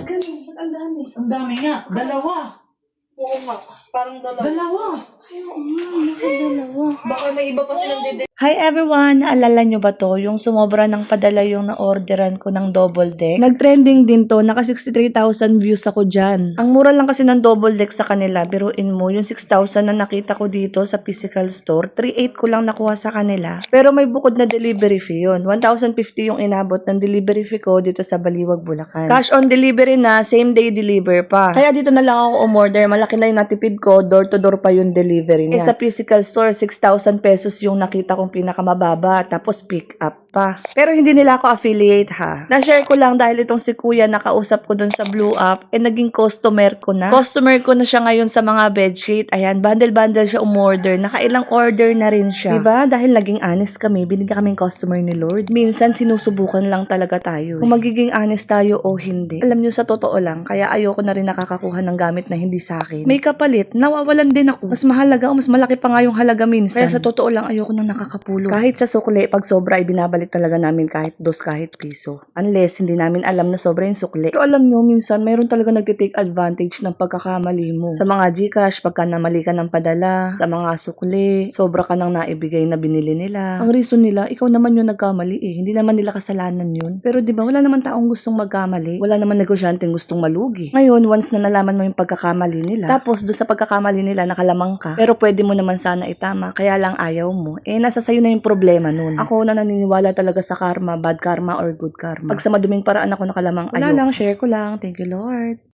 ganun? Ba't ang dami? Ang dami nga. Dalawa. Oo nga. Parang dalawa. Dalawa. Ay, oo nga. Nakadalawa. Baka may iba pa silang dede. Hi everyone! Naalala nyo ba to? Yung sumobra ng padala yung na-orderan ko ng double deck? Nag-trending din to. Naka 63,000 views ako dyan. Ang mura lang kasi ng double deck sa kanila. Biruin mo, yung 6,000 na nakita ko dito sa physical store, 3,800 ko lang nakuha sa kanila. Pero may bukod na delivery fee yun. 1,050 yung inabot ng delivery fee ko dito sa Baliwag, Bulacan. Cash on delivery na, same day deliver pa. Kaya dito na lang ako umorder. Malaki na yung natipid ko, door to door pa yung delivery niya. Sa physical store, 6,000 pesos yung nakita kong pinakamababa, tapos pick up pa. Pero hindi nila ako affiliate ha. Na-share ko lang dahil itong si kuya nakausap ko dun sa Blue App, naging customer ko na. Customer ko na siya ngayon sa mga bedsheet. Ayan, bundle-bundle siya umorder. Nakailang order na rin siya. Diba? Dahil naging honest kami, binigyan kaming customer ni Lord. Minsan sinusubukan lang talaga tayo. Kung magiging honest tayo o hindi. Alam nyo, sa totoo lang, kaya ayoko na rin nakakakuha ng gamit na hindi sa akin. May kapalit, nawawalan din ako. Mas mahalaga o mas malaki pa nga yung halaga minsan. Kaya sa totoo lang, ayoko nang nakakapulot. Kahit sa sukli, pag sobra, ibinabalik talaga namin kahit kahit piso. Unless, hindi namin alam na sobra yung sukli. Pero alam nyo, minsan, mayroon talaga nagtitake advantage ng pagkakamali mo. Sa mga Gcash, pagka namali ka ng padala, sa mga sukli, sobra ka nang naibigay na binili nila. Ang reason nila, ikaw naman yung nagkamali eh. Hindi naman nila kasalanan yun. Pero di ba wala naman taong gustong magkamali. Wala naman negosyanteng gustong malugi. Ngayon, once na nalaman mo yung pagkakamali nila, tapos do sa pagkakamali nila, nakalamang ka. Pero pwede mo naman sana itama, kaya lang ayaw mo. Eh, nasa sayo na yung problema nun. Ako na naniniwala talaga sa karma, bad karma or good karma. Pag sa maduming paraan ako nakalamang, wala lang, share ko lang. Thank you, Lord.